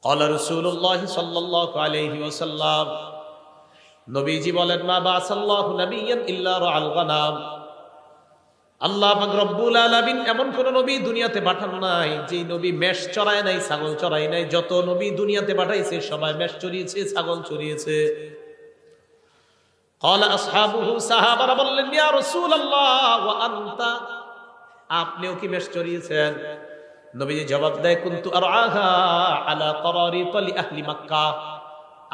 ক্বালা রাসূলুল্লাহ সাল্লাল্লাহু আলাইহি ওয়াসাল্লাম, নবীজি বলেন, মা বাসাল্লাহু নাবিয়্যান ইল্লা রাআল গানাম। আল্লাহ পাক রব্বুল আলামিন এমন কোন নবী দুনিয়াতে পাঠান নাই যে নবী মেষ চড়ায় নাই, ছাগল চড়ায় নাই। যত নবী দুনিয়াতে পাঠাইছে সবাই মেষ চড়িয়েছে, ছাগল চড়িয়েছে। ক্বালা আসহাবুহু, সাহাবারা বললেন, ইয়া রাসূলুল্লাহ ওয়া আনতা, আপনিও কি মেষ চড়িয়েছেন? নবীজি জবাব দেয়, কুনতু আরআহা আলা qararit লি আহলি মক্কা,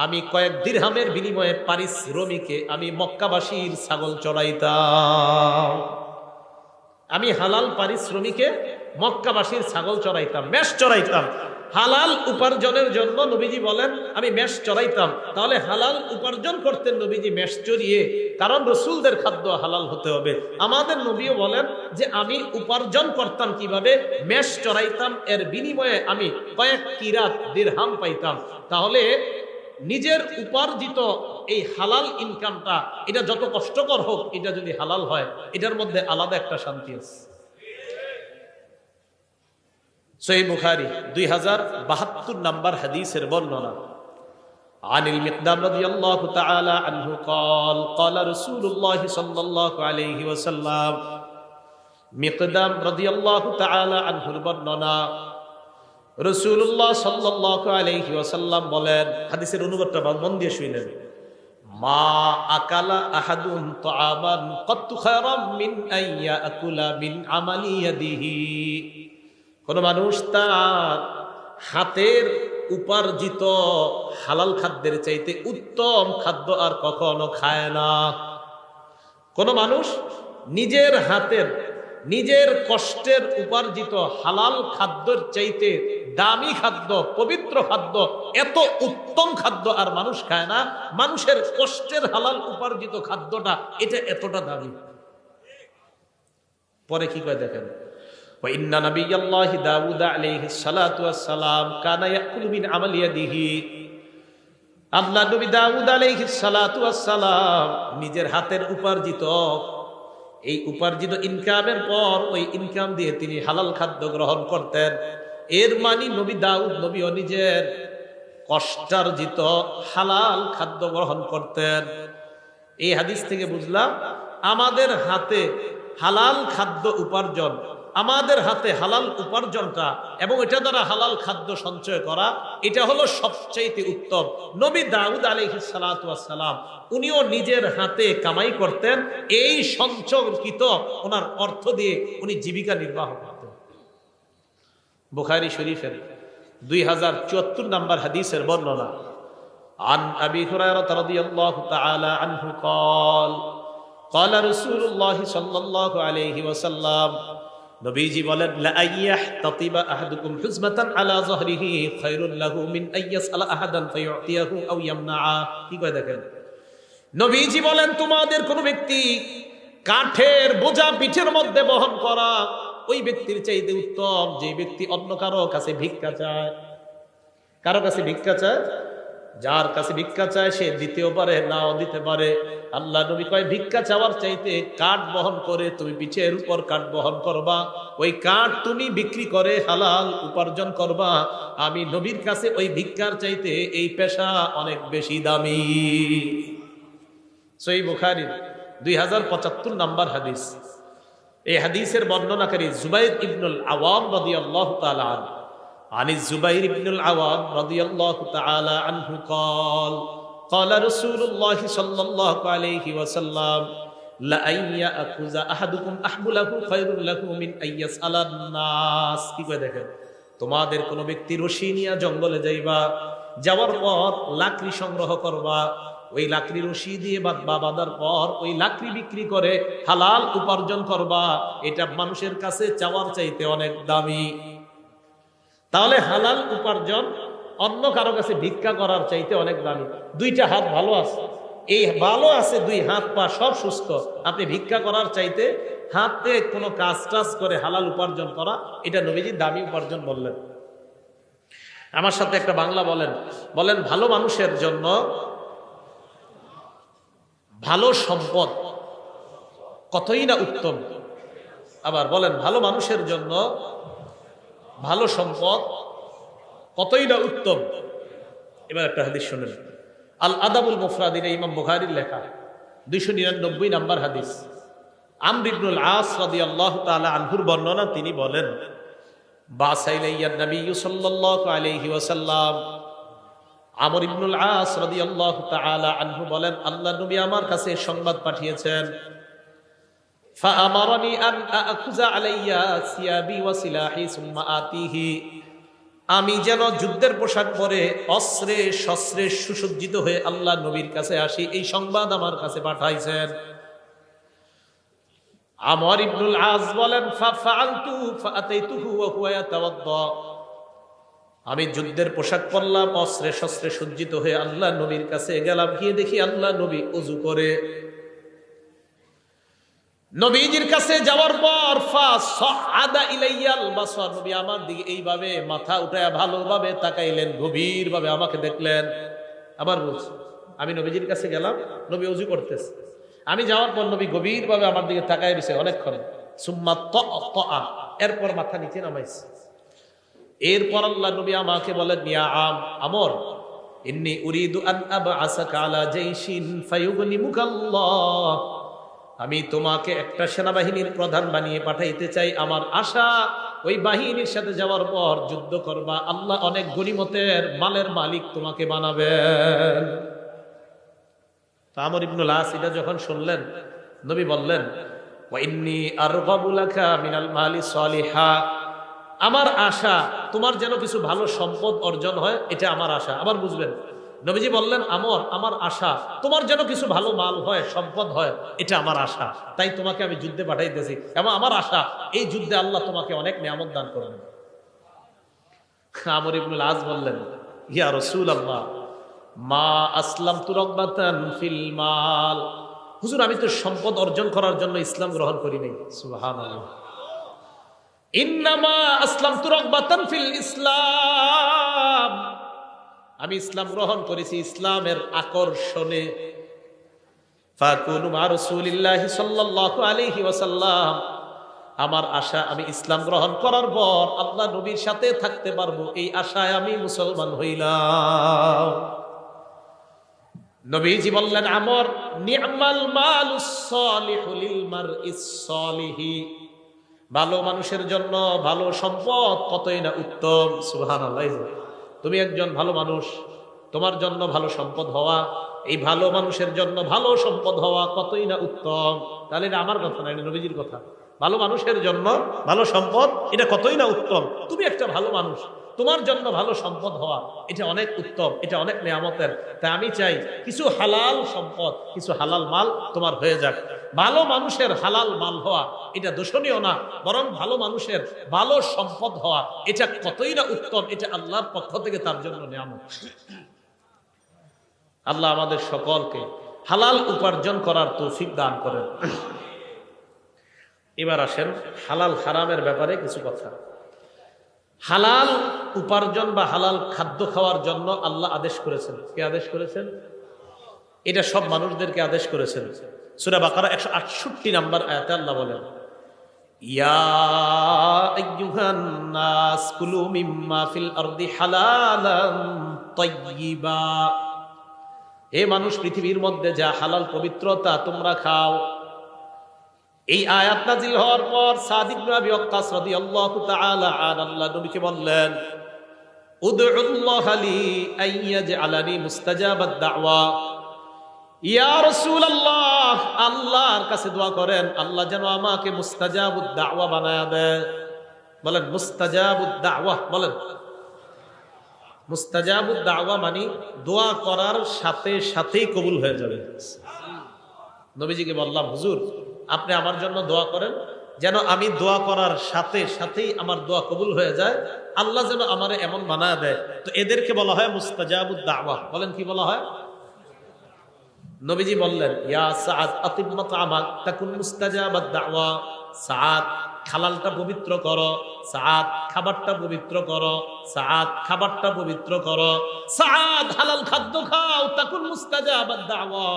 আমি কয়েক দিরহামের বিনিময়ে পারিশ্রমিকে আমি মক্কাবাসীর ছাগল চড়াইতাম। আমি হালাল পারিশ্রমিকে মক্কাবাসীর ছাগল চড়াইতাম, মেষ চড়াইতাম। হালাল উপার্জনের জন্য নবীজি বলেন আমি মেষ চড়াইতাম। তাহলে হালাল উপার্জন করতেন নবীজি মেষ চড়িয়ে, কারণ রসুলদের খাদ্য হালাল হতে হবে। আমাদের নবীও বলেন যে আমি উপার্জন করতাম কিভাবে, মেষ চড়াইতাম, এর বিনিময়ে আমি কয়েক কিরাত দিরহাম পাইতাম। তাহলে নিজের উপার্জিত এই হালাল ইনকামটা, এটা যত কষ্টকর হোক, এটা যদি হালাল হয়, এটার মধ্যে আলাদা একটা শান্তি আছে। সহিহ বুখারী 2072 নম্বর হাদিসের বর্ণনা। আনিল মিকদাম রাদিয়াল্লাহু তাআলা আনহু قال قال رسول الله صلى الله عليه وسلم, মিকদাম রাদিয়াল্লাহু তাআলা আনহুর বর্ণনা, রাসূলুল্লাহ সাল্লাল্লাহু আলাইহি ওয়াসাল্লাম বলেন, হাদিসের অনুবাদটা মন দিয়ে শুনেন, মা আকালা আহাদুন তাআমান ক্বাত্তু খায়রাম মিন আইয়া আকুলা মিন আমালি ইয়াদিহি। কোন মানুষ তার হাতের উপার্জিত হালাল খাদ্যের চাইতে উত্তম খাদ্য আর কখনো খায় না। কোন মানুষ নিজের হাতের, নিজের কষ্টের উপার্জিত হালাল খাদ্যের চাইতে দামি খাদ্য, পবিত্র খাদ্য, এত উত্তম খাদ্য আর মানুষ খায় না। মানুষের কষ্টের হালাল উপার্জিত খাদ্যটা এটা এতটা দামি। পরে কি কয় দেখেন, وإن نبي الله داود عليه الصلاة والسلام كان يأكل من عمل يده। আল্লাহ নবী দাউদ আলাইহিস সালাতু ওয়াস সালাম নিজের হাতের উপার্জিত, এই উপার্জিত ইনকামের পর ওই ইনকাম দিয়ে তিনি হালাল খাদ্য গ্রহণ করতেন। এর মানে নবী দাউদ নবীও নিজের কষ্টার্জিত হালাল খাদ্য গ্রহণ করতেন। এই হাদিস থেকে বুঝলাম আমাদের হাতে হালাল খাদ্য উপার্জন, আমাদের হাতে হালাল উপার্জনটা এবং এটা দ্বারা হালাল খাদ্য সঞ্চয় করা, এটা হলো সবচেয়ে উত্তম। নবী দাউদ আলাইহিস সালাতু ওয়াস সালাম উনিও নিজের হাতে কামাই করতেন, এই সঞ্চয়কৃত ওনার অর্থ দিয়ে উনি জীবিকা নির্বাহ করতেন। বুখারী শরীফের 2074 নম্বর হাদিসের বর্ণনা। আন আবি হুরায়রা রাদিয়াল্লাহু তাআলা আনহু قال قال رسول الله صلى الله عليه وسلم, নবীজি বলেন, লা আইয়াহতাতিবা আহাদুকুম হুজমাতান আলা যহরিহি খায়রুল লাহু মিন আইয়াসআলা আহাদান ফায়ুতিয়াহু আও ইয়ামনাআ। কি কয় দেখেন, নবীজি বলেন তোমাদের কোন ব্যক্তি কাঠের বোঝা পিঠের মধ্যে বহন করা ওই ব্যক্তির চাইতে উত্তম যে ব্যক্তি অন্য কারো কাছে ভিক্ষা চায়। কারো কাছে ভিক্ষা চায়, যার কাছে ভিক্ষা চায় সে দিতেও পারে, নাও দিতে পারে। আল্লাহ নবী কয়, ভিক্ষা চাওয়ার চাইতে কাঠ বহন করে তুমি পিঠের উপর কাঠ বহন করবা, ওই কাঠ তুমি বিক্রি করে হালাল উপার্জন করবা। আমি নবীর কাছে ওই ভিক্ষার চাইতে এই পেশা অনেক বেশি দামি। সহিহ বুখারী 2075 নম্বর হাদিস। এই হাদিসের বর্ণনাকারী জুবাইর ইবনুল আওয়াম রাদিয়াল্লাহু তাআলা আনহু। আনি জুবাইর ইবনুল আওয়াম রাদিয়াল্লাহু তাআলা আনহু قال قال رسول الله صلى الله عليه وسلم لا ان ياخذ احدكم احبله خير له من ان يسال الناس। কি কয় দেখেন, তোমাদের কোন ব্যক্তি রশি নিয়ে জঙ্গলে যাইবা, যাওয়ার পর লাকড়ি সংগ্রহ করবা, ওই লাকড়ি রশি দিয়ে বাঁধার পর ওই লাকড়ি বিক্রি করে হালাল উপার্জন করবা, এটা মানুষের কাছে চাওয়ার চাইতে অনেক দামি। তাহলে হালাল উপার্জন অন্য কারো কাছে ভিক্ষা করার চাইতে অনেক দামি। দুইটা হাত ভালো আছে, এই ভালো আছে, দুই হাত পা সব সুস্থ, আপনি ভিক্ষা করার চাইতে হাতে কোনো কাজ টাজ করে হালাল উপার্জন করা, এটা নবীজি দামি উপার্জন বললেন। আমার সাথে একটা বাংলা বলেন, বলেন ভালো মানুষের জন্য ভালো সম্পদ কতই না উত্তম। আবার বলেন, ভালো মানুষের জন্য ভালো সম্পদ কতই না উত্তম। এবার একটা হাদিস শুনেন, আল আদাবুল মুফরাদিন, ইমাম বুখারীর লেখা 299 নম্বর হাদিস। আমর ইবনুল আস রাদিয়াল্লাহু তাআলা আনহুর বর্ণনা, তিনি বলেন, বাসাইলাইয়ান নবী সাল্লাল্লাহু আলাইহি ওয়াসাল্লাম, আমর ইবনুল আস রাদিয়াল্লাহু তাআলা আনহু বলেন, আল্লাহর নবী আমার কাছে সংবাদ পাঠিয়েছেন, ফাআমারানি আন আকুযা আলাইয়া সিয়াবি ওয়া সিলাহি সুম্মা আতিহি, আমি যেন যুদ্ধের পোশাক পরে অস্ত্রে শস্ত্রে সুসজ্জিত হয়ে আল্লাহ নবীর কাছে আসি, এই সংবাদ আমার কাছে পাঠাইছেন। আমর ইবনুল আস বলেন, ফাআলতু ফাআতাইতুহু ওয়া হুয়া ইয়াতাওয়াদ্দা, আমি যুদ্ধের পোশাক পরলাম, অস্ত্রে শস্ত্রে সজ্জিত হয়ে আল্লাহ নবীর কাছে গেলাম, গিয়ে দেখি আল্লাহ নবী ওযু করে। নবীজির কাছে যাওয়ার পর ফাসআদা ইলাইয়াল বাসার, নবী আমার দিকে এইভাবে মাথা উঠায়া ভালোভাবে তাকাইলেন, গভীরভাবে আমাকে দেখলেন। আবার বলছি, আমি নবীজির কাছে গেলাম, নবী ওযু করতেছে, আমি যাওয়ার পর নবী গভীরভাবে আমার দিকে তাকায় রয়েছে অনেকক্ষণ। সুম্মা তাআ, এরপর মাথা নিচে নামাইছে। এরপর আল্লাহ নবী আমাকে বলেন, ইয়া আমর, ইন্নী উরিদু আন আবআসাকা আলা জাইশিন ফায়ুগনিমুকাল্লাহ, আমি তোমাকে একটা সেনাবাহিনীর প্রধান বানিয়ে পাঠাইতে চাই। আমার আশা ওই বাহিনীর সাথে যাওয়ার পর যুদ্ধ করবা, আল্লাহ অনেক গনিমতের মালের মালিক তোমাকে বানাবেন। আমর ইবনুল আস এটা যখন শুনলেন, নবী বললেন, ওয়া ইন্নী আরগাবু লাকা মিনাল মালি সালিহা, আমার আশা তোমার যেন কিছু ভালো সম্পদ অর্জন হয়, এটা আমার আশা। আবার বুঝবেন, নবীজি বললেন, আমর, আমার আশা তোমার যেন কিছু ভালো মাল হয়, সম্পদ হয়, এটা আমার আশা, তাই তোমাকে আমি যুদ্ধে পাঠাইতেছি, এবং আমার আশা এই যুদ্ধে আল্লাহ তোমাকে অনেক নিয়ামত দান করবেন। আমর ইবনুল আস বললেন, ইয়া রাসূলুল্লাহ, মা আসলামতু রাগবাতান ফিল মাল, হুজুর আমি তো সম্পদ অর্জন করার জন্য ইসলাম গ্রহণ করি নাই। সুবহানাল্লাহ। ইন্নামা আসলামতু রাগবাতান ফিল ইসলাম, আমি ইসলাম গ্রহণ করেছি ইসলামের আকর্ষণে। ফাকুনু মা রাসূলিল্লাহি সাল্লাল্লাহু আলাইহি ওয়াসাল্লাম, আমার আশা আমি ইসলাম গ্রহণ করার পর আল্লাহ নবীর সাথে থাকতে পারবো, এই আশায় আমি মুসলমান হইলাম। নবীজি বললেন, আমর, নি'মাল মালুস সালিহু লিল মারইস সালিহি, ভালো মানুষের জন্য ভালো সম্পদ কতই না উত্তম। সুবহানাল্লাহ। তুমি একজন ভালো মানুষ, তোমার জন্য ভালো সম্পদ হওয়া, এই ভালো মানুষের জন্য ভালো সম্পদ হওয়া কতই না উত্তম। তাহলে এটা আমার কথা না, এটা নবীজির কথা। ভালো মানুষের জন্য ভালো সম্পদ, এটা কতই না উত্তম। তুমি একটা ভালো মানুষ, তোমার জন্য ভালো সম্পদ হওয়া, এটা অনেক উত্তম, এটা অনেক নেয়ামতের। তাই আমি চাই কিছু হালাল সম্পদ, কিছু হালাল মাল তোমার হয়ে যাক। ভালো মানুষের হালাল মাল হওয়া এটা দোষণীয় না, বরং ভালো মানুষের ভালো সম্পদ হওয়া এটা কতই না উত্তম, এটা আল্লাহর পক্ষ থেকে তার জন্য নিয়ামত। আল্লাহ আমাদের সকলকে হালাল উপার্জন করার তৌফিক দান করেন। এবার আসেন হালাল হারামের ব্যাপারে কিছু কথা। হালাল উপার্জন বা হালাল খাদ্য খাওয়ার জন্য আল্লাহ আদেশ করেছেন। কে আদেশ করেছেন? এটা সব মানুষদেরকে আদেশ করেছেন। সূরা বাকারা 168 নম্বর আয়াতে আল্লাহ বলেন, ইয়া আইয়ুহান নাস কুলু মিম্মা ফিল আরদি হালালান তাইয়্যিবা, হে মানুষ, পৃথিবীর মধ্যে যা হালাল পবিত্রতা তোমরা খাও। এই আয়াত নাযিল হওয়ার পর সাদ ইবনে আবি ওয়াক্কাস রাদিয়াল্লাহু তাআলা আনহু আল্লাহ নবীকে বললেন, উদউল্লাহ লি আইয়াজআলানি মুস্তাজাবাদ দাওয়া, ইয়া রাসূলুল্লাহ, আল্লাহর কাছে দোয়া করেন আল্লাহ যেন আমাকে মুস্তাজাবুদ দাওয়া বানায় দেয়। বলেন মুস্তাজাবুদ দাওয়া, বলেন। মুস্তাজাবুদ দাওয়া মানে দোয়া করার সাথে সাথেই কবুল হয়ে যাবে। নবীজিকে বললাম, হুজুর আপনি আমার জন্য দোয়া করেন যেন আমি দোয়া করার সাথে সাথেই আমার দোয়া কবুল হয়ে যায়, আল্লাহ যেন আমারে এমন বানায় দেয়। তো এদেরকে বলা হয় মুস্তাজাবুদ দাওয়া। বলেন কি বলা হয়? নবীজি বললেন, ইয়া সাআদ আতিব মাতআমাক তাকুন মুস্তাজাবাদ দাওয়া, সাআদ হালালটা পবিত্র করো, সাআদ খাবারটা পবিত্র করো, সাআদ খাবারটা পবিত্র করো, সাআদ হালাল খাদ্য খাও, তাকুন মুস্তাজাবাদ দাওয়া,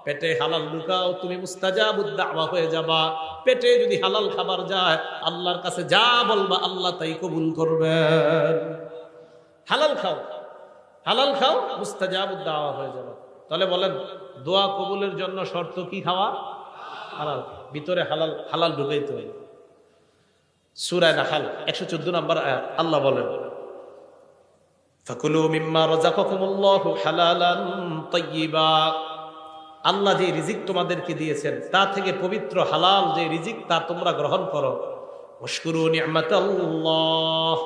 পেটে হালাল ঢুকাও, তুমি মুস্তাজাবুদ দাওয়া হয়ে যাবা। পেটে যদি হালাল খাবার যায়, আল্লাহর কাছে যা বলবা আল্লাহ তাই কবুল করবেন। হালাল খাও, হালাল খাও, মুস্তাজাবুদ দাওয়া হয়ে যাবে। তাহলে বলেন দোয়া কবুলের জন্য শর্ত কি? খাওয়া হালাল, ভিতরে হালাল, হালাল ঢুকাইতে হবে। সূরা নাহল 114 নম্বর আয়াত আল্লাহ বলেন, ফাকুলু মিম্মা রাযাকাকুমুল্লাহু হালালান তাইয়্যিবা। আল্লাহ যে রিজিক তোমাদেরকে দিয়েছেন তা থেকে পবিত্র হালাল যে রিজিক তা তোমরা গ্রহণ করো। ওয়াশকুরু নি'মাতাল্লাহ,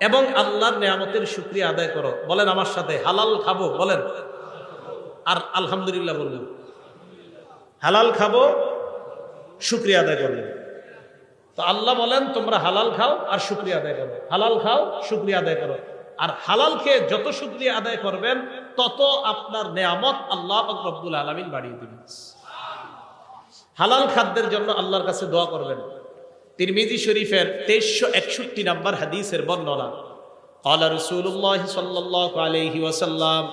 এবং আল্লাহর নিয়ামতের শুকরিয়া আদায় করো। বলেন আমার সাথে, হালাল খাবো, বলেন আর আলহামদুলিল্লাহ বললেন। হালাল খাবো, শুকরিয়া আদায় করবেন। তো আল্লাহ বলেন তোমরা হালাল খাও আর শুকরিয়া আদায় করো, হালাল খাও, শুকরিয়া আদায় করো। আর হালাল খেয়ে যত শুকরিয়া আদায় করবেন তত আপনার নেয়ামত আল্লাহ পাক রব্বুল আলামিন বাড়িয়ে দিবেন। হালাল খাদ্যের জন্য আল্লাহর কাছে দোয়া করবেন। তিরমিজি শরীফের 2361 নম্বর হাদিসের বর্ণনা, ক্বালা রাসূলুল্লাহ সাল্লাল্লাহু আলাইহি ওয়াসাল্লাম,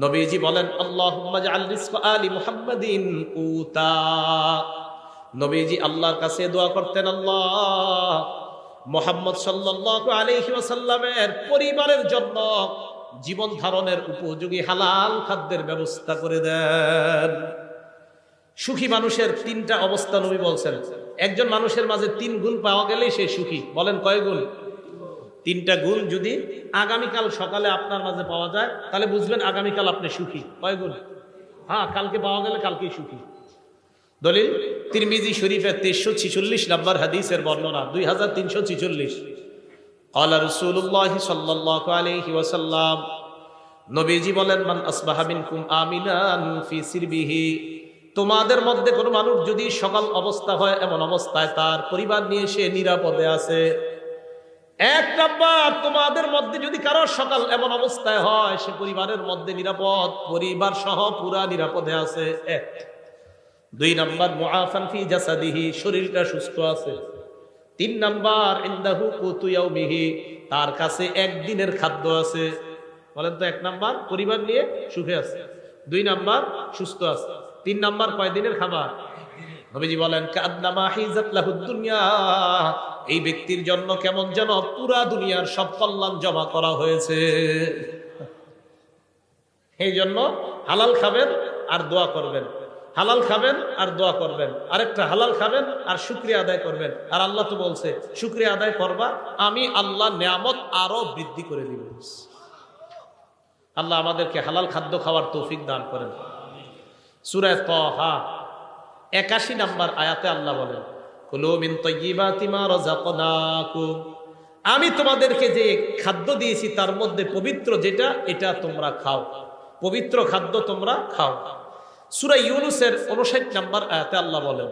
নবীজি বলেন, আল্লাহুম্মা জাআল রিজকা আলি মুহাম্মাদিন কুতা। নবীজি আল্লাহর কাছে দোয়া করতেন, আল্লাহ মুহাম্মদ সাল্লাল্লাহু আলাইহি ওয়াসাল্লামের পরিবারের জন্য জীবন ধারণের উপযোগী হালাল খাদ্যের ব্যবস্থা করে দেন। সুখী মানুষের তিনটা অবস্থা নবী বলছেন। একজন মানুষের মাঝে 3 গুণ পাওয়া গেলেই সে সুখী। বলেন কয় গুণ? 3টা গুণ যদি আগামীকাল সকালে আপনার মাঝে পাওয়া যায় তাহলে বুঝবেন আগামীকাল আপনি সুখী। কয় গুণ? হ্যাঁ, কালকে পাওয়া গেলে কালকেই সুখী। দলিল তিরমিজি শরীফের 346 নম্বর হাদিসের বর্ণনা, 2346। ক্বালা রাসূলুল্লাহ সাল্লাল্লাহু আলাইহি ওয়াসাল্লাম, নবীজি বলেন, মান আসবাহা মিনকুম আমিনান ফি সিরবিহি। তোমাদের মধ্যে কোনো মানুষ যদি সকাল অবস্থা হয় এমন অবস্থায় তার পরিবার নিয়ে সে নিরাপদে আছে। 1 নাম্বার, তোমাদের মধ্যে যদি কারো সকাল এমন অবস্থায় হয় সে পরিবারের মধ্যে নিরাপদ, পরিবার সহ পুরা নিরাপদে আছে। 1। 2 নাম্বার, মুআফান ফি জাসাদিহি, শরীরটা সুস্থ আছে। 3 নাম্বার, ইনদাহু কুতু ইয়াউমিহি, তার কাছে একদিনের খাদ্য আছে। বলেন তো, 1 নাম্বার পরিবার নিয়ে সুখে আছে, 2 নাম্বার সুস্থ আছে, 3 নাম্বার কয়দিনের খাবার? নবীজি বলেন, কাআন্নামা হিজাত লাহুদ দুনিয়া, এই ব্যক্তির জন্য কেমন যেন পুরা দুনিয়ার সব কল্যাণ জমা করা হয়েছে। এই জন্য হালাল খাবেন আর দোয়া করবেন, হালাল খাবেন আর দোয়া করবেন। আরেকটা, হালাল খাবেন আর শুকরিয়া আদায় করবেন। আর আল্লাহ তো বলছে শুকরিয়া আদায় করবা, আমি আল্লাহ নিয়ামত আরো বৃদ্ধি করে দিব। আল্লাহ আমাদেরকে হালাল খাদ্য খাওয়ার তৌফিক দান করেন। সূরা তাহা 81 নম্বর আয়াতে আল্লাহ বলেন, কুলু মিন তাইয়্যিবাতি মা রাযাকনাকুম, আমি তোমাদেরকে যে খাদ্য দিয়েছি তার মধ্যে পবিত্র যেটা, এটা তোমরা খাও, পবিত্র খাদ্য তোমরা খাও। সূরা ইউনূসের 59 নম্বর আয়াতে আল্লাহ বলেন,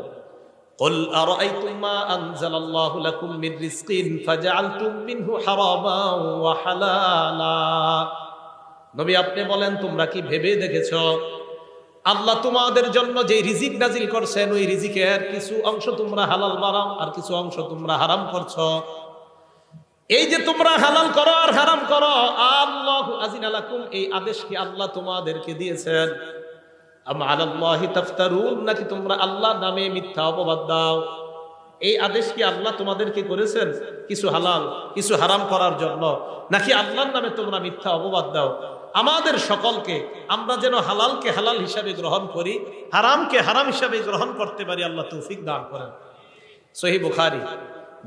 কুল আরাআইতুম মা আনজালাল্লাহু লাকুম মিন রিজকিন ফাজআলতুম মিনহু হারামান ওয়া হালালা। নবী আপনি বলেন, তোমরা কি ভেবে দেখেছো আল্লাহ তোমাদের জন্য যে রিজিক নাজিল করছেন ওই রিজিকের কিছু অংশ তোমরা হালাল বানাও আর কিছু অংশ তোমরা হারাম করছো। এই যে তোমরা হালাল করো আর হারাম করো, আল্লাহু আযিনা লাকুম, এই আদেশ কি আল্লাহ তোমাদেরকে দিয়েছেন? আম আলাল্লাহি তাফতারুন, নাকি তোমরা আল্লাহর নামে মিথ্যা অপবাদ দাও? এই আদেশ কি আল্লাহ তোমাদেরকে করেছেন কিছু হালাল কিছু হারাম করার জন্য, নাকি আল্লাহর নামে তোমরা মিথ্যা অপবাদ দাও? আমাদের সকলকে আমরা যেন হালালকে হালাল হিসাবে গ্রহণ করি, হারামকে হারাম হিসাবে গ্রহণ করতে পারি, আল্লাহ তৌফিক দান করেন। সহিহ বুখারী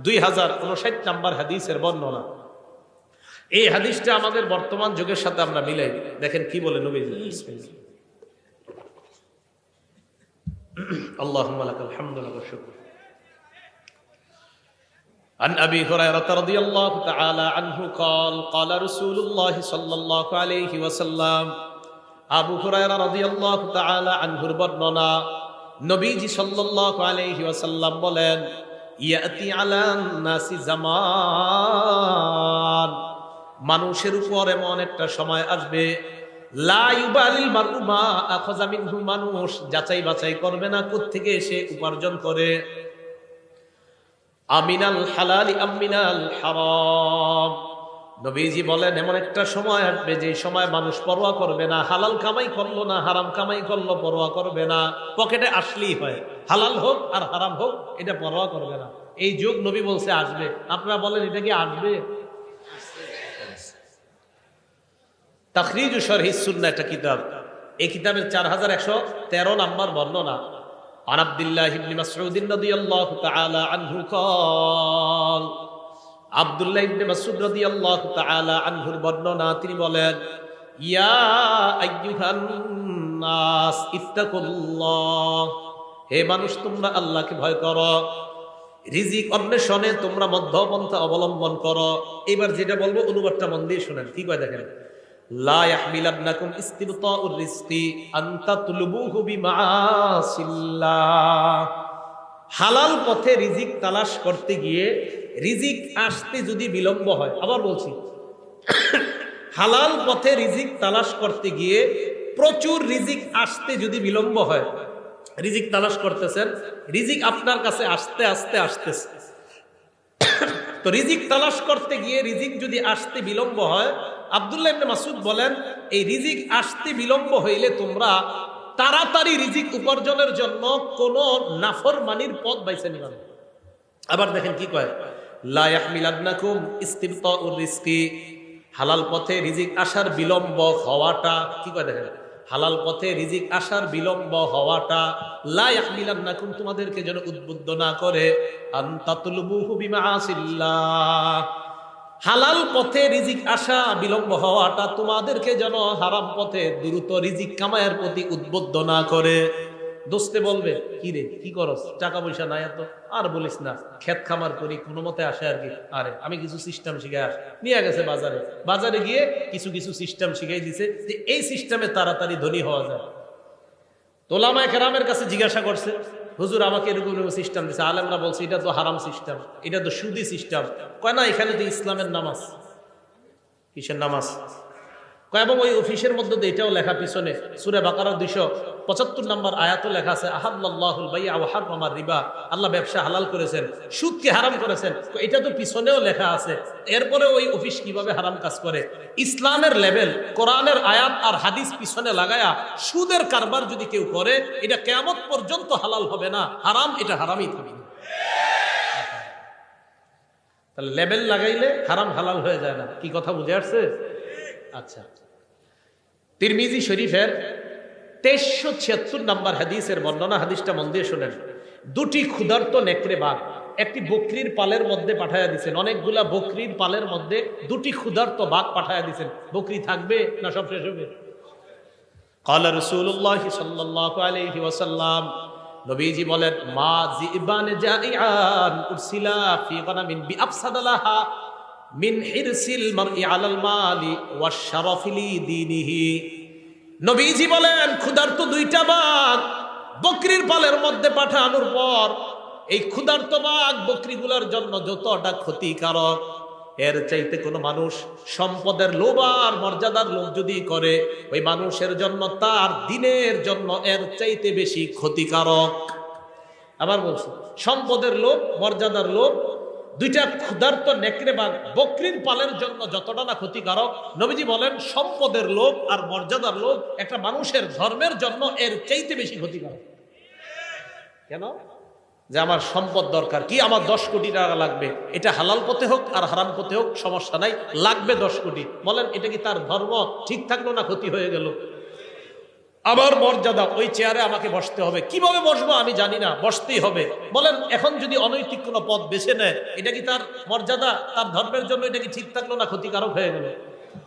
2059 নম্বর হাদিসের বর্ণনা। এই হাদিসটা আমাদের বর্তমান যুগের সাথে আমরা মিলাই দেখেন কি বলে নবীজি। বিসমিল্লাহ, আল্লাহুম্মা লাকাল হামদু ওয়া শুকর। عن أبي هريرة رضي الله تعالى عنه قال قال رسول الله صلى الله عليه وسلم, আবু হুরায়রা রাদিয়াল্লাহু তাআলা আনহুর বর্ণনা, নবীজি সাল্লাল্লাহু আলাইহি ওয়াসাল্লাম বলেন, ইয়াতি আলান নাসি জামান, মানুষের উপর এমন একটা সময় আসবে, লা ইউবালিল মারউ মা আখাযা মিনহু, মানুষ যাচাই বাছাই করবে না কোত্থেকে সে উপার্জন করে, আমিনাল হালালি আমিনাল হারাম। নবীজি বলেন এমন একটা সময় আসবে যে সময় মানুষ পরোয়া করবে না, হালাল কামাই করলো না হারাম কামাই করলো পরোয়া করবে না, পকেটে আসলেই হয়, হালাল হোক আর হারাম হোক এটা পরোয়া করবে না। এই যুগ নবী বলছে আসবে। আপনারা বলেন এটা কি আসবে? তাখরিজু শরহি সুন্নাহ একটা কিতাব। এই কিতাবের 4113 নম্বর বর্ণনা। আন আব্দুল্লাহ ইবনে মাসউদ রাদিয়াল্লাহু তাআলা আনহু قال আব্দুল্লাহ ইবনে মাসউদ রাদিয়াল্লাহু তাআলা আনহুর বর্ণনা, তিনি বলেন, ইয়া আইয়ুহান নাস ইত্তাকুল্লাহ, হে মানুষ তোমরা আল্লাহকে ভয় করো, রিজিক অন্বেষণে তোমরা মধ্যপন্থা অবলম্বন করো। এবার যেটা বলবো অনুবাদটা মন দিয়ে শুনেন, কি কয় দেখেন। লা ইয়াহমিলান্নাকুম ইস্তিবতাউর রিজকি আন তাতলুবুহু বিমাআসিল্লাহ। হালাল পথে রিজিক তালাশ করতে গিয়ে রিজিক আসতে যদি বিলম্ব হয়, আবার বলছি, হালাল পথে রিজিক তালাশ করতে গিয়ে প্রচুর রিজিক আসতে যদি বিলম্ব হয়, রিজিক তালাশ করতেছেন, রিজিক আপনার কাছে আস্তে আস্তে আসতেছে, তো রিজিক তালাশ করতে গিয়ে রিজিক যদি আসতে বিলম্ব হয়, আব্দুল্লাহ ইবনে মাসউদ বলেন, এই রিজিক আসতে বিলম্ব হইলে তোমরা তাড়াতাড়ি রিজিক উপার্জনের জন্য কোন নাফরমানির পথ বাইছে নিবা না। আবার দেখেন কি কয়, লা ইয়াহমিলান্নাকুম ইস্তিবতাউর রিজকি, হালাল পথে রিজিক আসার বিলম্ব হওয়াটা, কি কয় দেখেন, হালাল পথে রিজিক আসার বিলম্ব হওয়াটা লা ইয়াহমিলান্নাকুম, তোমাদেরকে যেন উদ্বুদ্ধ না করে, আন তাতলুবুহু বিমাআসিল্লাহ, হালাল পথে রিজিক আসা বিলম্ব হওয়াটা তোমাদেরকে যেন হারাম পথে দ্রুত রিজিক কামায়ের প্রতি উদ্বুদ্ধ না করে। দোস্তে বলবে, কি রে কি করস, টাকা পয়সা নাই এত, আর বলিস না, ক্ষেত খামার করি কোনো মতে আসে আর কি। আরে আমি কিছু সিস্টেম শিখে আস, নিয়ে গেছে বাজারে, বাজারে গিয়ে কিছু কিছু সিস্টেম শিখাই দিছে যে এই সিস্টেমে তাড়াতাড়ি ধনী হওয়া যায়। ওলামায়ে কেরামের কাছে জিজ্ঞাসা করছে, হুজুর আমাকে এরকম সিস্টেম দিছে, আলেমরা বলছে এটা তো হারাম সিস্টেম, এটা তো সুদি সিস্টেম। কয় না, এখানে তো ইসলামের নামাজ। কিসের নামাজ? কয় এবং ওই অফিসের মধ্যে তো এটাও লেখা, পিছনে সূরা বাকারা 275 নম্বর আয়াতও লেখা আছে, আহাল্লাল্লাহুল বাই'a ওয়া হাররামার রিবা, আল্লাহ ব্যবসা হালাল করেছেন, সুদকে হারাম করেছেন। এটা তো পিছনেও লেখা আছে, এরপরে ওই অফিস কিভাবে হারাম কাজ করে? ইসলামের লেভেল, কোরআনের আয়াত আর হাদিস পিছনে লাগায়া সুদের কারবার যদি কেউ করে, এটা কিয়ামত পর্যন্ত হালাল হবে না, হারাম, এটা হারামই থাকবে। তাহলে লেভেল লাগাইলে হারাম হালাল হয়ে যায় না। কি কথা বুঝে আসছে? আচ্ছা, তিরমিজি শরীফের 2376 নম্বর হাদিসের বর্ণনা, হাদিসটা মন দিয়ে শুনেন। দুটি ক্ষুধার্ত নেকড়ে বাঘ একটি বকরির পালের মধ্যে পাঠায়া দিচ্ছেন, অনেকগুলা বকরির পালের মধ্যে দুটি ক্ষুধার্ত বাঘ পাঠায়া দিচ্ছেন। বকরি থাকবে না সব শেষ হবে? ক্বালা রাসূলুল্লাহ সাল্লাল্লাহু আলাইহি ওয়াসাল্লাম, নবীজি বলেন, মা জিবান জাইআন উরসিলা ফি গানামিন বিআফসাদালাহা মিন হিরসিল মারই আলাল মালি ওয়াশ-শারাফি লিদীনিহি। নবীজি বলেন, ক্ষুধার্ত দুইটা বাঘ বকরির পালের মধ্যে পাঠানোর পর এই ক্ষুধার্ত বাঘ বকরিগুলোর জন্য যতটা ক্ষতিকারক, এর চাইতে কোনো মানুষ সম্পদের লোভ আর মর্যাদার লোভ যদি করে, ওই মানুষের জন্য তার দিনের জন্য এর চাইতে বেশি ক্ষতিকারক। আবার বলছি, সম্পদের লোভ, মর্যাদার লোভ, দুইটা ক্ষুধার্ত নেকড়ে বাঘ বকরির পালের জন্য যতটা না ক্ষতিকারক, নবীজি বলেন সম্পদের লোভ আর মর্যাদার লোভ একটা মানুষের ধর্মের জন্য এর চাইতে বেশি ক্ষতিকারক। কেন? যে আমার সম্পদ দরকার, কি আমার 10 কোটি টাকা লাগবে, এটা হালাল পথে হোক আর হারাম পথে হোক সমস্যা নাই, লাগবে 10 কোটি। বলেন এটা কি তার ধর্ম ঠিক থাকলো না ক্ষতি হয়ে গেল? আবার মর্যাদা, ওই চেয়ারে আমাকে বসতে হবে, কিভাবে বসবো আমি জানি না, বসতেই হবে। বলেন এখন যদি অনৈতিক কোনো পথ বেছে নেয়, এটা কি তার মর্যাদা, তার ধর্মের জন্য এটা কি ঠিক থাকলো না ক্ষতিকারক হয়ে গেল?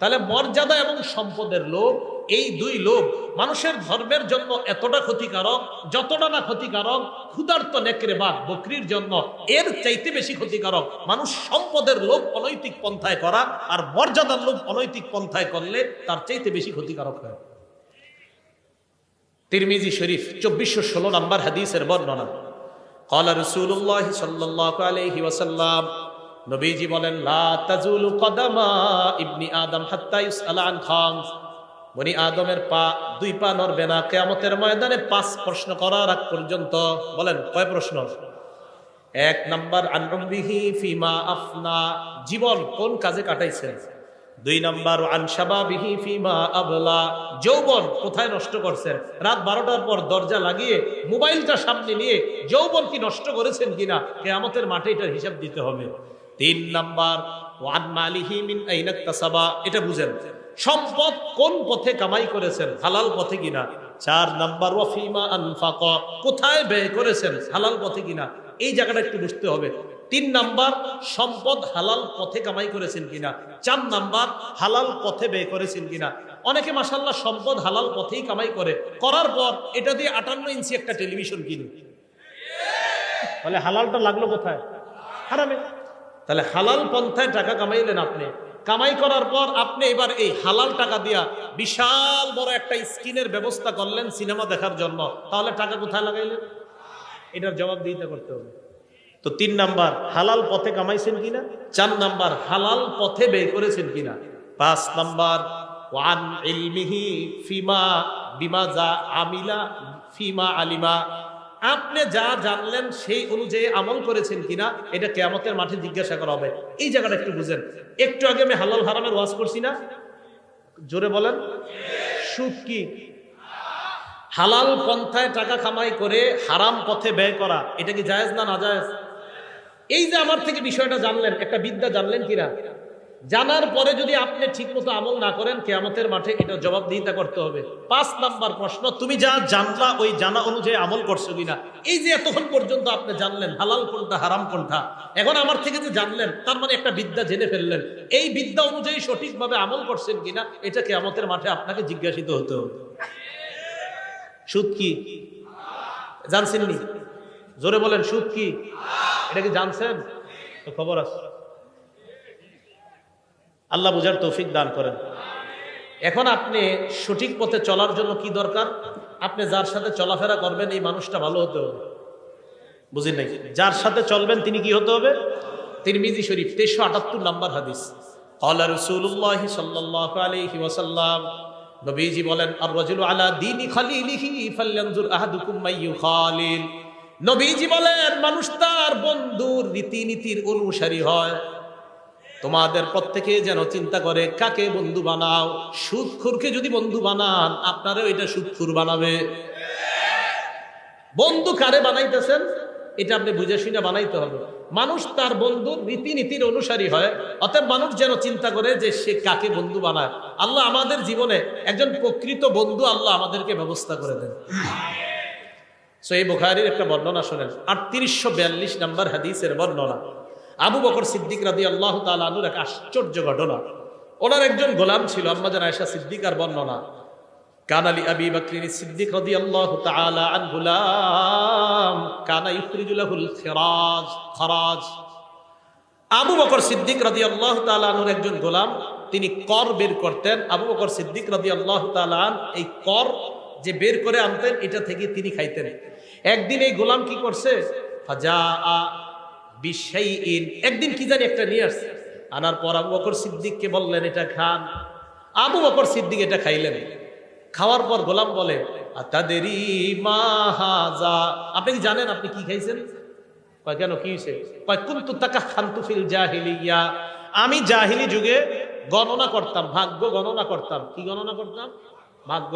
তাহলে মর্যাদা এবং সম্পদের লোভ, এই দুই লোভ মানুষের ধর্মের জন্য এতটা ক্ষতিকারক, যতটা না ক্ষতিকারক ক্ষুধার্ত নেকড়ে বাঘ বকরির জন্য এর চাইতে বেশি ক্ষতিকারক মানুষ সম্পদের লোভ অনৈতিক পন্থায় করা, আর মর্যাদার লোভ অনৈতিক পন্থায় করলে তার চাইতে বেশি ক্ষতিকারক হয়। তিরমিজি শরীফ 2416 নম্বর হাদিসের বর্ণনা। ক্বালা রাসূলুল্লাহ সাল্লাল্লাহু আলাইহি ওয়াসাল্লাম, নবীজি বলেন, লা তাজুলু কদামা ইবনি আদম হাত্তা ইউসআলা আন খামস, বনি আদমের দুই পা নড়বে না কিয়ামতের ময়দানে 5 প্রশ্ন করার আগ পর্যন্ত। বলেন কয় প্রশ্ন? 1 নাম্বার আন উমরিহি ফিমা আফনা, জীবন কোন কাজে কাটাইছেন। 2 নাম্বার আন শাবাবিহি ফিমা আবলা, যৌবন কোথায় নষ্ট করছেন। রাত 12টার পর দরজা লাগিয়ে মোবাইলটা সামনে নিয়ে যৌবন কি নষ্ট করেছেন কিনা, কিয়ামতের মাঠে এটার হিসাব দিতে হবে। 3 নাম্বার ওয়ান মালিহি মিন আইনা ইকতাসাবা, এটা বুঝেন, সম্পদ কোন পথে কামাই করেছেন, হালাল পথে কিনা। 4 নাম্বার ওয়াফিমা আনফাকা, কোথায় ব্যয় করেছেন, হালাল পথে কিনা, এই জায়গাটা একটু বুঝতে হবে। 3 নাম্বার সম্পদ হালাল পথে কামাই করেছেন কিনা। 4 নাম্বার হালাল পথে ব্যয় করেছেন কিনা। অনেকে মাশাআল্লাহ সম্পদ হালাল পথেই কামাই করে, করার পর এটা দিয়ে 58 ইঞ্চি একটা টেলিভিশন কিনে, তাহলে হালালটা লাগলো কোথায়? হারামে। তাহলে হালাল পন্থায় টাকা কামাইলেন আপনি, কামাই করার পর আপনি এবার এই হালাল টাকা দিয়া বিশাল বড় একটা স্ক্রিনের ব্যবস্থা করলেন সিনেমা দেখার জন্য, তাহলে টাকা কোথায় লাগাইলেন? এটার জবাব দিতে করতে হবে। তো 3 নাম্বার হালাল পথে কামাইছেন কিনা, 4 নাম্বার হালাল পথে ব্যয় করেছেন কিনা, 5 নাম্বার ওয়ান ইলমিহি ফিমা বিমা যা আমিলা ফিমা আলিমা, আপনি যা জানলেন সেই অনুযায়ী আমল করেছেন কিনা, এটা কিয়ামতের মাঠে জিজ্ঞাসা করা হবে। এই জায়গাটা একটু বুঝেন। একটু আগে আমি হালাল হারামের ওয়াজ করছি না, জোরে বলেন। সুদ কি? হালাল পন্থায় টাকা কামাই করে হারাম পথে ব্যয় করা, এটা কি জায়েজ না নাজায়েজ? এই যে আমার থেকে বিষয়টা জানলেন, একটা বিদ্যা জানলেন কিনা, জানার পরে যদি আপনি ঠিকমতো আমল না করেন কিয়ামতের মাঠে এটা জবাবদিহিতা করতে হবে। 5 নাম্বার প্রশ্ন, তুমি যা জানলা ওই জানা অনুযায়ী আমল করছো কিনা। এই যে এতক্ষণ পর্যন্ত আপনি জানলেন হালাল কোনটা হারাম কোনটা, এখন আমার থেকে যে জানলেন তার মানে একটা বিদ্যা জেনে ফেললেন, এই বিদ্যা অনুযায়ী সঠিকভাবে আমল করছেন কিনা এটা কিয়ামতের মাঠে আপনাকে জিজ্ঞাসিত হতে হবে। সুদ কি জানছেন নি? জোরে বলেন, সুদ কি? এটা কি জানছেন? তো খবর আছে। আল্লাহ বুঝার তৌফিক দান করেন। এখন আপনি সঠিক পথে চলার জন্য কি দরকার? আপনি যার সাথে চলাফেরা করবেন এই মানুষটা ভালো হতে হবে। বুঝেন নাকি? যার সাথে চলবেন তিনি কি হতে হবে? তিরমিজি শরীফ 1378 নাম্বার হাদিস, ক্বালা রাসূলুল্লাহ সাল্লাল্লাহু আলাইহি ওয়াসাল্লাম, নবীজি বলেন, আর রাজুলু আলা দীনি খালিলিহি ফালয়ানজুর আহাদুকুম মাইয়ু খালিল। নবীজি বলেন মানুষ তার বন্ধুর রীতিনীতির অনুসারী হয়। তোমাদের প্রত্যেকে যেন চিন্তা করে কাকে বন্ধু বানাও। সুদখোরকে যদি বন্ধু বানান আপনারও এটা সুদখোর বানাবে। বন্ধু কারে বানাইতেছেন এটা আপনি বুঝে শুনে বানাইতে হবে। মানুষ তার বন্ধুর রীতিনীতির অনুসারী হয়, অতএব মানুষ যেন চিন্তা করে যে সে কাকে বন্ধু বানায়। আল্লাহ আমাদের জীবনে একজন প্রকৃত বন্ধু আল্লাহ আমাদেরকে ব্যবস্থা করে দেন। সহিহ বুখারীর একটা বর্ণনা শুনেন, 3842 নাম্বার হাদিসের বর্ণনা। আবু বকর সিদ্দিক রাদিয়াল্লাহু তাআলা আনহুর এক আশ্চর্য ঘটনা। ওনার একজন গোলাম ছিল, আম্মা জান আয়েশা সিদ্দিকার বর্ণনা, কানা লি আবি বকর সিদ্দিক রাদিয়াল্লাহু তাআলা আনহু গুলাম কানা ইখরিজু লাহুল খরাজ। আবু বকর সিদ্দিক রাদিয়াল্লাহু তাআলা আনহুর একজন গোলাম, তিনি কর বের করতেন। আবু বকর সিদ্দিক রাদিয়াল্লাহু তাআলা আন এই কর যে বের করে আনতেন এটা থেকে তিনি খাইতেন। একদিন এই গোলাম কি করছে, ফাজাআ বিশাইইন, একদিন কি জানি একটা নিয়ে আসছে, আনার পর আবু বকর সিদ্দিককে বললেন এটা খান। আবু বকর সিদ্দিক এটা খাইলেন। খাওয়ার পর গোলাম বলে, আতাদেরি মা হাযা, আপনি কি জানেন আপনি কি খাইছেন? কয় কেন, কি হইছে? কয় কুনতু তাকাখানতু ফিল জাহিলিয়া, আমি জাহিলি যুগে গণনা করতাম, ভাগ্য গণনা করতাম। কি গণনা করতাম? ভাগ্য।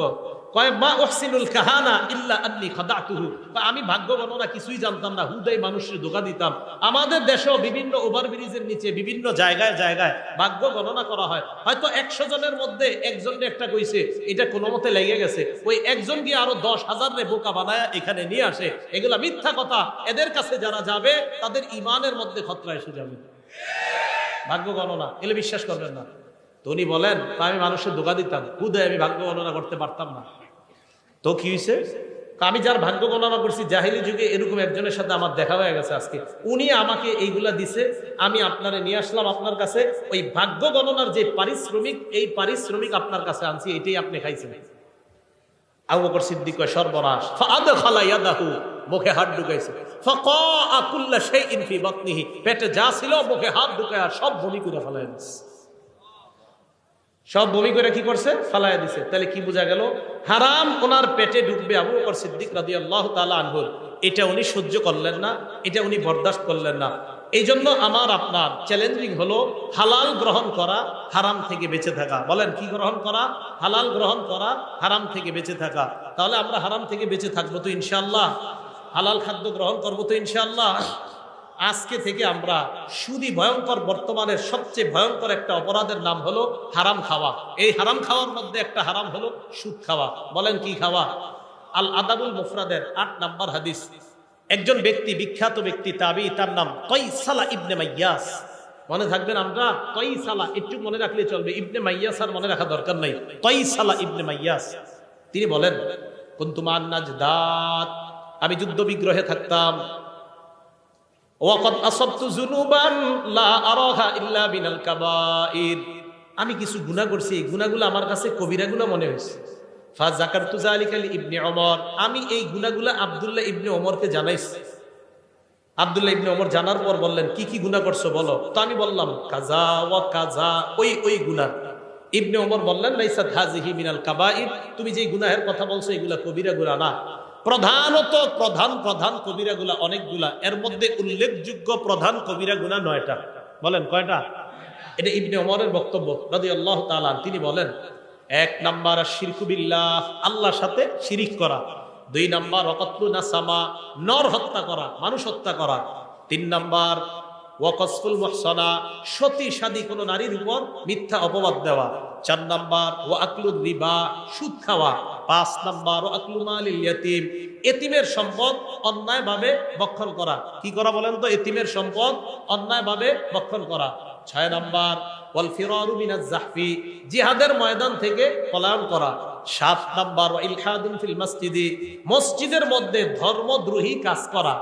কয় মা উহসিনুল কাহানা ইল্লা আন্নী খাদাতুহু, আমি ভাগ্য গণনা কিছুই জানতাম না, হুদাই মানুষের ধোঁকা দিতাম। আমাদের দেশেও বিভিন্ন ওভারব্রিজের নিচে বিভিন্ন জায়গায় জায়গায় ভাগ্য গণনা করা হয়। হয়তো 100 জনের মধ্যে একজনকে একটা কইছে, এটা কোনো মতে লেগে গেছে, ওই একজন গিয়ে আরো 10,000 রে বোকা বানায় এখানে নিয়ে আসে। এগুলা মিথ্যা কথা। এদের কাছে যারা যাবে তাদের ইমানের মধ্যে খতরা এসে যাবে। ভাগ্য গণনা এগুলো বিশ্বাস করবেন না। তো উনি বলেন, আমি মানুষের ধোঁকা দিতাম, হুদায় আমি ভাগ্য গণনা করতে পারতাম না। তো কি হয়েছে? আমি যার ভাগ্য গণনা করছি জাহিলি যুগে এরকম একজনের সাথে আমার দেখা হয়ে গেছে আজকে, উনি আমাকে এইগুলা দিছে, আমি আপনারে নিয়ে আসলাম আপনার কাছে। ওই ভাগ্য গণনার যে পারিশ্রমিক, এই পারিশ্রমিক আপনার কাছে আনছি, এটাই আপনি খাইছেন। আবু বকর সিদ্দিক কয় সর্বনাশ। ফাআদখালা ইয়াদাহু, মুখে হাত ঢুকাইছে। ফাকাআ কুল্লা শাইইন ফি বাতনিহি, পেটে যা ছিল মুখে হাত ঢুকায়া সব বমি করে ফেলায় দিছে। সব বমি করে কি করছে? ফালায়া দিছে। তাহলে কি বোঝা গেল? হারাম ওনার পেটে ঢুকবে আবু বকর সিদ্দিক রাদিয়াল্লাহু তাআলা আনহু, এটা উনি সহ্য করলেন না, এটা উনি বরদাস্ত করলেন না। এই জন্য আমার আপনার চ্যালেঞ্জিং হলো হালাল গ্রহণ করা, হারাম থেকে বেঁচে থাকা। বলেন কি গ্রহণ করা? হালাল গ্রহণ করা, হারাম থেকে বেঁচে থাকা। তাহলে আমরা হারাম থেকে বেঁচে থাকবো তো ইনশাআল্লাহ, হালাল খাদ্য গ্রহণ করবো তো ইনশাআল্লাহ। আজকে থেকে আমরা সুদী ভয়ঙ্কর, বর্তমানের সবচেয়ে ভয়ঙ্কর একটা অপরাধের নাম হলো হারাম খাওয়া। এই হারাম খাওয়ার মধ্যে একটা হারাম হলো সুদ খাওয়া। বলেন কি খাওয়া? আল আদাবুল মুফরাদের ৮ নম্বর হাদিস, একজন ব্যক্তি, বিখ্যাত ব্যক্তি তাবি, তার নাম কয়সালা ইবনে মাইয়াস। মনে থাকবেন, আমরা কয়সালা একটু মনে রাখলে চলবে, ইবনে মাইয়াস আর মনে রাখা দরকার নাই। কয়সালা ইবনে মাইয়াস তিনি বলেন, কুনতু মান নাজদাত, আমি যুদ্ধ বিগ্রহে থাকতাম। ওয়াকাদ আসাবতু যুনুবান লা আরাহা ইল্লা বিনাল কাবাইর, আমি কিছু গুনাহ করছি, এই গুনাহগুলো আমার কাছে কবিরা গুনাহ মনে হয়েছে। ফা যাকারতু যালিকা লি ইবনে ওমর, আমি এই গুনাহগুলো আব্দুল্লাহ ইবনে ওমরকে জানাইছি। আব্দুল্লাহ ইবনে ওমর জানার পর বললেন, কি কি গুনাহ করছো বলো। তো আমি বললাম কাজা ওয়া কাজা, ওই গুনাহ। ইবনে ওমর বললেন, লাইসাত হাযিহি মিনাল কাবাইর, তুমি যে গুনাহের কথা বলছো এগুলা কবিরা গুনাহ না। প্রধানত প্রধান কবিরা গুনাহ অনেকগুলা, এর মধ্যে উল্লেখযোগ্য প্রধান কবিরা গুনাহ 9টা। বলেন কয়টা? এটা ইবনে ওমরের বক্তব্য রাদিয়াল্লাহু তাআলা। তিনি বলেন, 1 নাম্বার শিরকু বিল্লাহ, আল্লাহর সাথে শিরিক করা। 2 নাম্বার ওয়াকাতলু নাসামা, নর হত্যা করা, মানুষ হত্যা করা। 3 নাম্বার ওয়াকসফুল মুহসানা, সতী সাদী কোনো নারীর উপর মিথ্যা অপবাদ দেওয়া। 4 নাম্বার ওয়াকলুর রিবা, সুদ খাওয়া। 5 নাম্বার ওয়াকলু মালিল ইয়াতীম, এতিমের সম্পদ অন্যায়ভাবে ভক্ষণ করা। কি করা বলেন তো? এতিমের সম্পদ অন্যায়ভাবে ভক্ষণ করা। 6 নাম্বার ওয়াল ফিরারু মিনাজ জাহফি, জিহাদের ময়দান থেকে পলায়ন করা। 7 নাম্বার ওয়া ইলহাদুন ফিল মসজিদি, মসজিদের মধ্যে ধর্মদ্রোহী কাজ করা।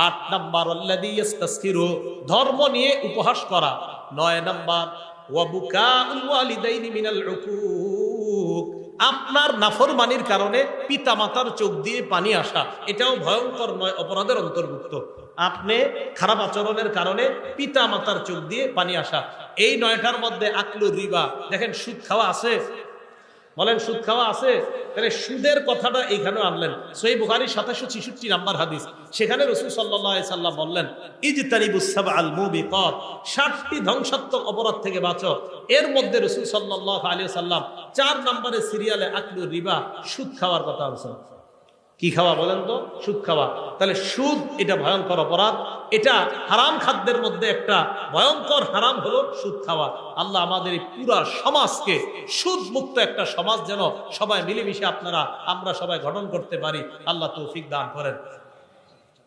8 নাম্বার আল্লাযী ইস্তাসখিরু, ধর্ম নিয়ে উপহাস করা। 9 নাম্বার ওয়া বুকাউল ওয়ালিদাইনি মিনাল উকুক, আপনার নাফরমানির কারণে পিতামাতার চোখ দিয়ে পানি আসা, এটাও ভয়ঙ্কর 9 অপরাধের অন্তর্ভুক্ত। আপনি খারাপ আচরণের কারণে পিতা মাতার চোখ দিয়ে পানি আসা। এই 9টার মধ্যে আকলু রিবা, দেখেন সুদ খাওয়া আছে। বলেন সুদ খাওয়া আছে? তাহলে সুদের কথাটা এইখানে আনলেন। সহিহ বুখারী 766 নাম্বার হাদিস, সেখানে রাসূল সাল্লাল্লাহু আলাইহি সাল্লাম বললেন, ইজতানিবুস সাবআল মুবিকাত, 7টি ধ্বংসাত্মক অপরাধ থেকে বাঁচো। এর মধ্যে রাসূল সাল্লাল্লাহু আলাইহি সাল্লাম 4 নম্বরে সিরিয়ালে আকলু রিবা, সুদ খাওয়ার কথা বলেছেন। কি খাওয়া বলেন তো? সুদ খাওয়া। তাহলে সুদ এটা ভয়ঙ্কর অপরাধ, এটা হারাম খাদ্যের মধ্যে একটা ভয়ঙ্কর হারাম হলো সুদ খাওয়া। আল্লাহ আমাদের এই পুরা সমাজকে সুদ মুক্ত একটা সমাজ যেন সবাই মিলেমিশে আমরা সবাই গঠন করতে পারি, আল্লাহ তৌফিক দান করেন।